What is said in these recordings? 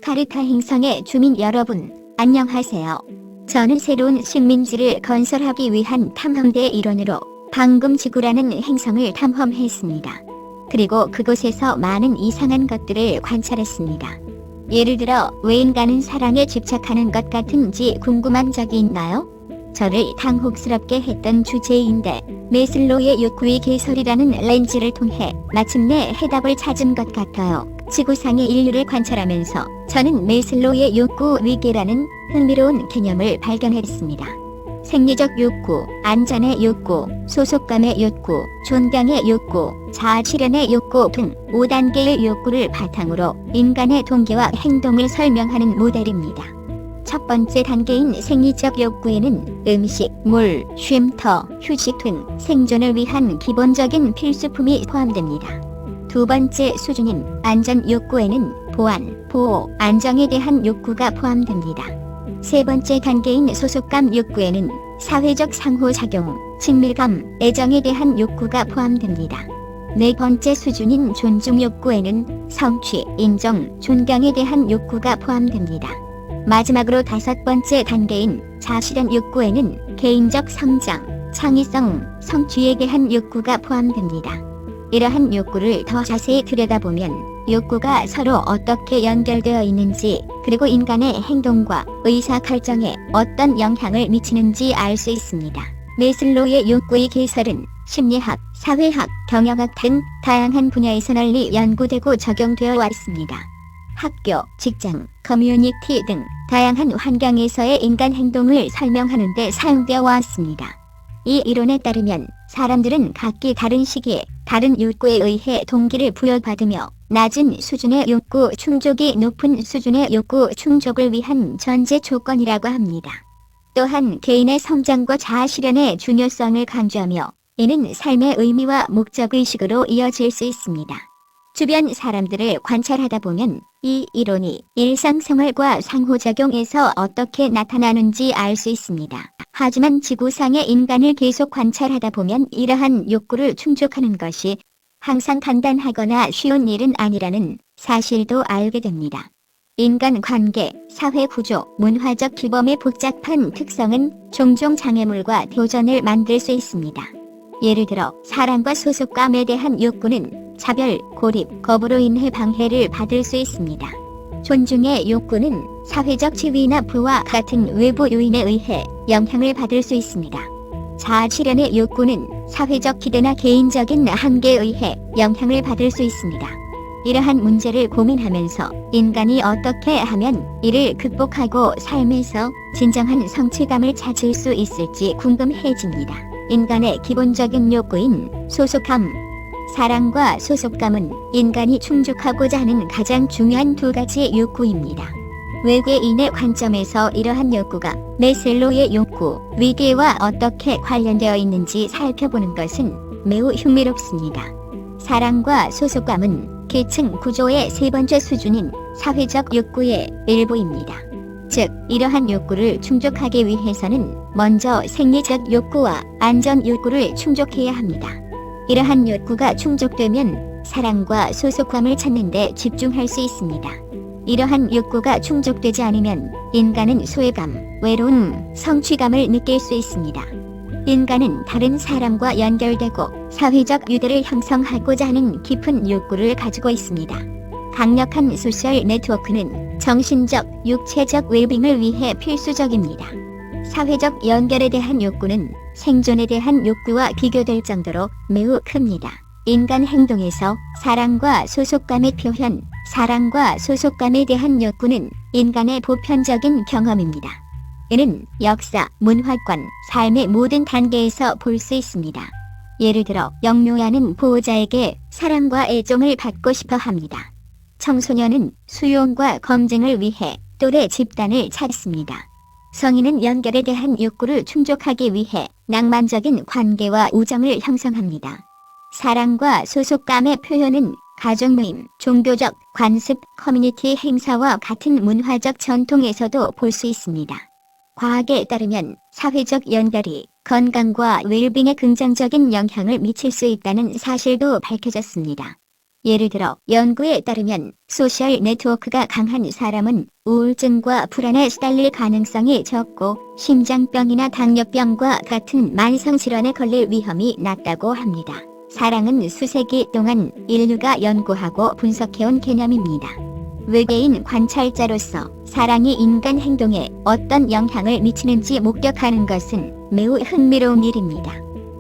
자카르타 행성의 주민 여러분, 안녕하세요. 저는 새로운 식민지를 건설하기 위한 탐험대의 일원으로 방금 지구라는 행성을 탐험했습니다. 그리고 그곳에서 많은 이상한 것들을 관찰했습니다. 예를 들어 왜 인간은 사랑에 집착하는 것 같은지 궁금한 적이 있나요? 저를 당혹스럽게 했던 주제인데 메슬로의 욕구의 개설이라는 렌즈를 통해 마침내 해답을 찾은 것 같아요. 지구상의 인류를 관찰하면서 저는 메슬로의 욕구 위계라는 흥미로운 개념을 발견했습니다. 생리적 욕구, 안전의 욕구, 소속감의 욕구, 존경의 욕구, 자아실현의 욕구 등 5단계의 욕구를 바탕으로 인간의 동기와 행동을 설명하는 모델입니다. 첫 번째 단계인 생리적 욕구에는 음식, 물, 쉼터, 휴식 등 생존을 위한 기본적인 필수품이 포함됩니다. 두 번째 수준인 안전 욕구에는 보안, 보호, 안정에 대한 욕구가 포함됩니다. 세 번째 단계인 소속감 욕구에는 사회적 상호작용, 친밀감, 애정에 대한 욕구가 포함됩니다. 네 번째 수준인 존중 욕구에는 성취, 인정, 존경에 대한 욕구가 포함됩니다. 마지막으로 다섯 번째 단계인 자아실현 욕구에는 개인적 성장, 창의성, 성취에 대한 욕구가 포함됩니다. 이러한 욕구를 더 자세히 들여다보면 욕구가 서로 어떻게 연결되어 있는지, 그리고 인간의 행동과 의사결정에 어떤 영향을 미치는지 알 수 있습니다. 메슬로의 욕구의 개설은 심리학, 사회학, 경영학 등 다양한 분야에서 널리 연구되고 적용되어 왔습니다. 학교, 직장, 커뮤니티 등 다양한 환경에서의 인간 행동을 설명하는 데 사용되어 왔습니다. 이 이론에 따르면 사람들은 각기 다른 시기에 다른 욕구에 의해 동기를 부여받으며 낮은 수준의 욕구 충족이 높은 수준의 욕구 충족을 위한 전제 조건이라고 합니다. 또한 개인의 성장과 자아실현의 중요성을 강조하며 이는 삶의 의미와 목적의식으로 이어질 수 있습니다. 주변 사람들을 관찰하다 보면 이 이론이 일상생활과 상호작용에서 어떻게 나타나는지 알 수 있습니다. 하지만 지구상의 인간을 계속 관찰하다 보면 이러한 욕구를 충족하는 것이 항상 간단하거나 쉬운 일은 아니라는 사실도 알게 됩니다. 인간관계, 사회구조, 문화적 규범의 복잡한 특성은 종종 장애물과 도전을 만들 수 있습니다. 예를 들어 사랑과 소속감에 대한 욕구는 차별, 고립, 거부로 인해 방해를 받을 수 있습니다. 존중의 욕구는 사회적 지위나 부와 같은 외부 요인에 의해 영향을 받을 수 있습니다. 자아실현의 욕구는 사회적 기대나 개인적인 한계에 의해 영향을 받을 수 있습니다. 이러한 문제를 고민하면서 인간이 어떻게 하면 이를 극복하고 삶에서 진정한 성취감을 찾을 수 있을지 궁금해집니다. 인간의 기본적인 욕구인 소속감. 사랑과 소속감은 인간이 충족하고자 하는 가장 중요한 두 가지 욕구입니다. 외계인의 관점에서 이러한 욕구가 메슬로의 욕구, 위계와 어떻게 관련되어 있는지 살펴보는 것은 매우 흥미롭습니다. 사랑과 소속감은 계층 구조의 세 번째 수준인 사회적 욕구의 일부입니다. 즉, 이러한 욕구를 충족하기 위해서는 먼저 생리적 욕구와 안전 욕구를 충족해야 합니다. 이러한 욕구가 충족되면 사랑과 소속감을 찾는 데 집중할 수 있습니다. 이러한 욕구가 충족되지 않으면 인간은 소외감, 외로움, 성취감을 느낄 수 있습니다. 인간은 다른 사람과 연결되고 사회적 유대를 형성하고자 하는 깊은 욕구를 가지고 있습니다. 강력한 소셜 네트워크는 정신적, 육체적 웰빙을 위해 필수적입니다. 사회적 연결에 대한 욕구는 생존에 대한 욕구와 비교될 정도로 매우 큽니다. 인간 행동에서 사랑과 소속감의 표현, 사랑과 소속감에 대한 욕구는 인간의 보편적인 경험입니다. 이는 역사, 문화권, 삶의 모든 단계에서 볼 수 있습니다. 예를 들어 영유아는 보호자에게 사랑과 애정을 받고 싶어 합니다. 청소년은 수용과 검증을 위해 또래 집단을 찾습니다. 성인은 연결에 대한 욕구를 충족하기 위해 낭만적인 관계와 우정을 형성합니다. 사랑과 소속감의 표현은 가족 모임, 종교적 관습, 커뮤니티 행사와 같은 문화적 전통에서도 볼 수 있습니다. 과학에 따르면 사회적 연결이 건강과 웰빙에 긍정적인 영향을 미칠 수 있다는 사실도 밝혀졌습니다. 예를 들어 연구에 따르면 소셜 네트워크가 강한 사람은 우울증과 불안에 시달릴 가능성이 적고 심장병이나 당뇨병과 같은 만성질환에 걸릴 위험이 낮다고 합니다. 사랑은 수세기 동안 인류가 연구하고 분석해온 개념입니다. 외계인 관찰자로서 사랑이 인간 행동에 어떤 영향을 미치는지 목격하는 것은 매우 흥미로운 일입니다.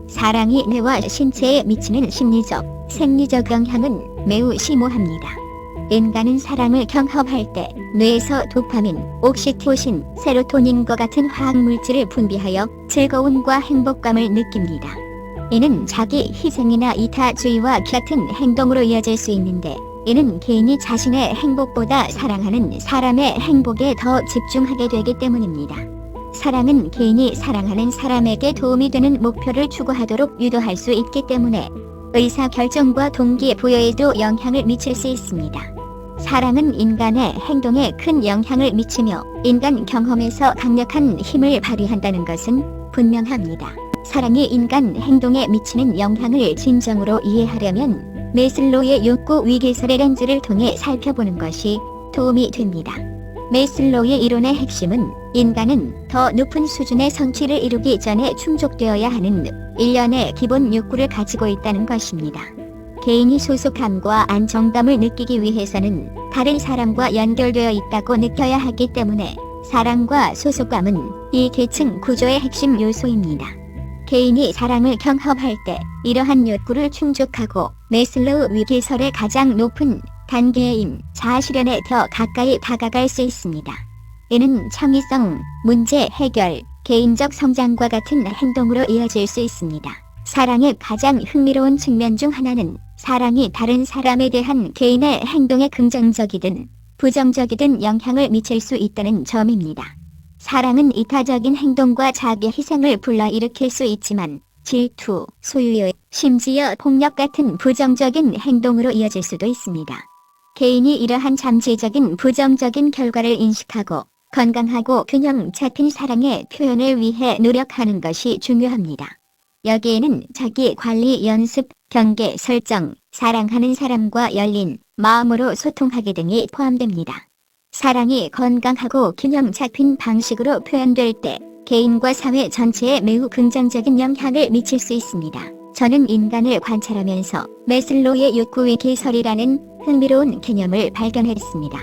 사랑이 뇌와 신체에 미치는 심리적, 생리적 영향은 매우 심오합니다. 인간은 사랑을 경험할 때 뇌에서 도파민, 옥시토신, 세로토닌과 같은 화학물질을 분비하여 즐거움과 행복감을 느낍니다. 이는 자기 희생이나 이타주의와 같은 행동으로 이어질 수 있는데, 이는 개인이 자신의 행복보다 사랑하는 사람의 행복에 더 집중하게 되기 때문입니다. 사랑은 개인이 사랑하는 사람에게 도움이 되는 목표를 추구하도록 유도할 수 있기 때문에 의사결정과 동기부여에도 영향을 미칠 수 있습니다. 사랑은 인간의 행동에 큰 영향을 미치며 인간 경험에서 강력한 힘을 발휘한다는 것은 분명합니다. 사랑이 인간 행동에 미치는 영향을 진정으로 이해하려면 메슬로우의 욕구 위계설의 렌즈를 통해 살펴보는 것이 도움이 됩니다. 메슬로우의 이론의 핵심은 인간은 더 높은 수준의 성취를 이루기 전에 충족되어야 하는 일련의 기본 욕구를 가지고 있다는 것입니다. 개인이 소속감과 안정감을 느끼기 위해서는 다른 사람과 연결되어 있다고 느껴야 하기 때문에 사랑과 소속감은 이 계층 구조의 핵심 요소입니다. 개인이 사랑을 경험할 때 이러한 욕구를 충족하고 메슬로우 위계설의 가장 높은 단계인 자아실현에 더 가까이 다가갈 수 있습니다. 이는 창의성, 문제 해결, 개인적 성장과 같은 행동으로 이어질 수 있습니다. 사랑의 가장 흥미로운 측면 중 하나는 사랑이 다른 사람에 대한 개인의 행동에 긍정적이든 부정적이든 영향을 미칠 수 있다는 점입니다. 사랑은 이타적인 행동과 자기 희생을 불러일으킬 수 있지만 질투, 소유욕, 심지어 폭력 같은 부정적인 행동으로 이어질 수도 있습니다. 개인이 이러한 잠재적인 부정적인 결과를 인식하고 건강하고 균형 잡힌 사랑의 표현을 위해 노력하는 것이 중요합니다. 여기에는 자기 관리 연습, 경계 설정, 사랑하는 사람과 열린 마음으로 소통하기 등이 포함됩니다. 사랑이 건강하고 균형 잡힌 방식으로 표현될 때 개인과 사회 전체에 매우 긍정적인 영향을 미칠 수 있습니다. 저는 인간을 관찰하면서 메슬로우의 욕구의 기설이라는 흥미로운 개념을 발견했습니다.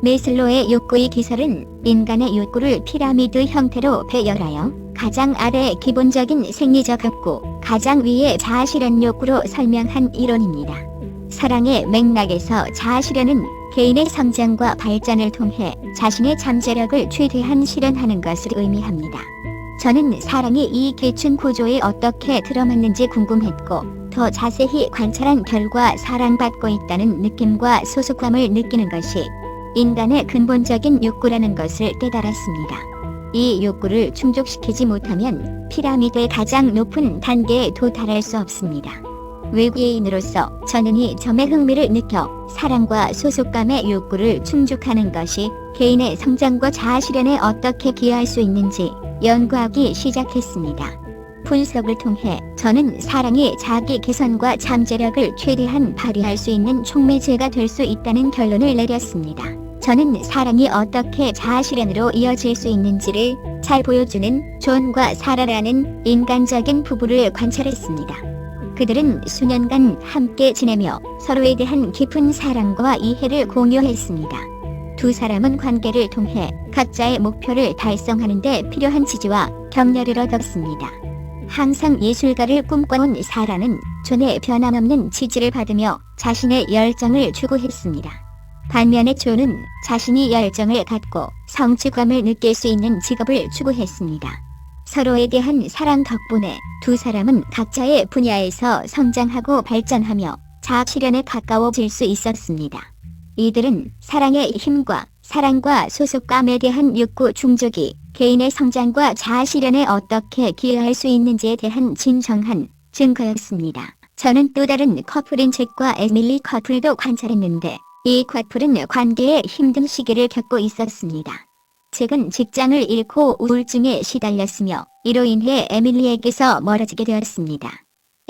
메슬로우의 욕구의 기설은 인간의 욕구를 피라미드 형태로 배열하여 가장 아래 기본적인 생리적 욕구, 가장 위의 자아실현 욕구로 설명한 이론입니다. 사랑의 맥락에서 자아실현은 개인의 성장과 발전을 통해 자신의 잠재력을 최대한 실현하는 것을 의미합니다. 저는 사랑이 이 계층 구조에 어떻게 들어맞는지 궁금했고 더 자세히 관찰한 결과 사랑받고 있다는 느낌과 소속감을 느끼는 것이 인간의 근본적인 욕구라는 것을 깨달았습니다. 이 욕구를 충족시키지 못하면 피라미드의 가장 높은 단계에 도달할 수 없습니다. 외계인으로서 저는 이 점에 흥미를 느껴 사랑과 소속감의 욕구를 충족하는 것이 개인의 성장과 자아실현에 어떻게 기여할 수 있는지 연구하기 시작했습니다. 분석을 통해 저는 사랑이 자기 개선과 잠재력을 최대한 발휘할 수 있는 촉매제가 될 수 있다는 결론을 내렸습니다. 저는 사랑이 어떻게 자아실현으로 이어질 수 있는지를 잘 보여주는 존과 사라라는 인간적인 부부를 관찰했습니다. 그들은 수년간 함께 지내며 서로에 대한 깊은 사랑과 이해를 공유했습니다. 두 사람은 관계를 통해 각자의 목표를 달성하는 데 필요한 지지와 격려를 얻었습니다. 항상 예술가를 꿈꿔온 사라는 존의 변함없는 지지를 받으며 자신의 열정을 추구했습니다. 반면에 존은 자신이 열정을 갖고 성취감을 느낄 수 있는 직업을 추구했습니다. 서로에 대한 사랑 덕분에 두 사람은 각자의 분야에서 성장하고 발전하며 자아실현에 가까워질 수 있었습니다. 이들은 사랑의 힘과 사랑과 소속감에 대한 욕구 충족이 개인의 성장과 자아실현에 어떻게 기여할 수 있는지에 대한 진정한 증거였습니다. 저는 또 다른 커플인 잭과 에밀리 커플도 관찰했는데 이 커플은 관계에 힘든 시기를 겪고 있었습니다. 잭은 직장을 잃고 우울증에 시달렸으며 이로 인해 에밀리에게서 멀어지게 되었습니다.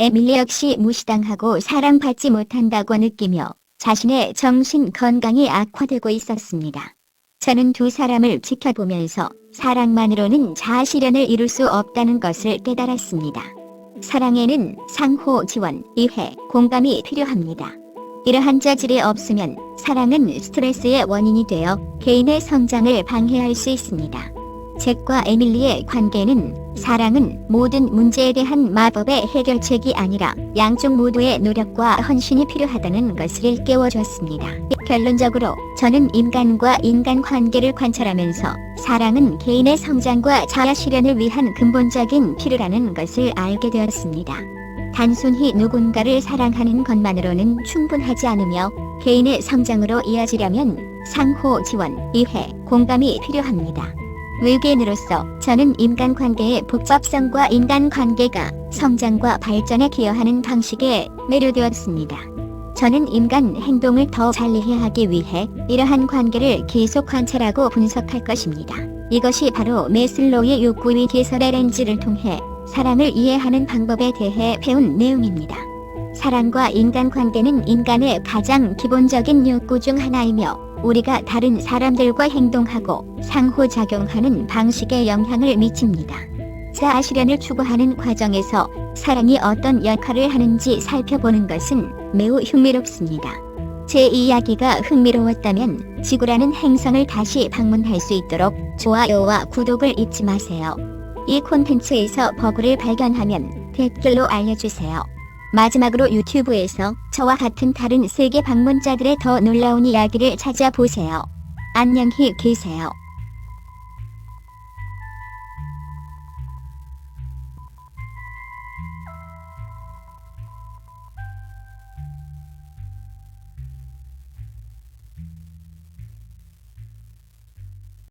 에밀리 역시 무시당하고 사랑받지 못한다고 느끼며 자신의 정신 건강이 악화되고 있었습니다. 저는 두 사람을 지켜보면서 사랑만으로는 자아 실현을 이룰 수 없다는 것을 깨달았습니다. 사랑에는 상호 지원, 이해, 공감이 필요합니다. 이러한 자질이 없으면 사랑은 스트레스의 원인이 되어 개인의 성장을 방해할 수 있습니다. 잭과 에밀리의 관계는 사랑은 모든 문제에 대한 마법의 해결책이 아니라 양쪽 모두의 노력과 헌신이 필요하다는 것을 일깨워줬습니다. 결론적으로 저는 인간과 인간 관계를 관찰하면서 사랑은 개인의 성장과 자아 실현을 위한 근본적인 필요라는 것을 알게 되었습니다. 단순히 누군가를 사랑하는 것만으로는 충분하지 않으며 개인의 성장으로 이어지려면 상호 지원, 이해, 공감이 필요합니다. 외계인으로서 저는 인간관계의 복잡성과 인간관계가 성장과 발전에 기여하는 방식에 매료되었습니다. 저는 인간 행동을 더 잘 이해하기 위해 이러한 관계를 계속 관찰하고 분석할 것입니다. 이것이 바로 매슬로우의 욕구위 개설의 렌즈를 통해 사랑을 이해하는 방법에 대해 배운 내용입니다. 사랑과 인간관계는 인간의 가장 기본적인 욕구 중 하나이며 우리가 다른 사람들과 행동하고 상호작용하는 방식에 영향을 미칩니다. 자아 실현을 추구하는 과정에서 사랑이 어떤 역할을 하는지 살펴보는 것은 매우 흥미롭습니다. 제 이야기가 흥미로웠다면 지구라는 행성을 다시 방문할 수 있도록 좋아요와 구독을 잊지 마세요. 이 콘텐츠에서 버그를 발견하면 댓글로 알려주세요. 마지막으로 유튜브에서 저와 같은 다른 세계 방문자들의 더 놀라운 이야기를 찾아보세요. 안녕히 계세요.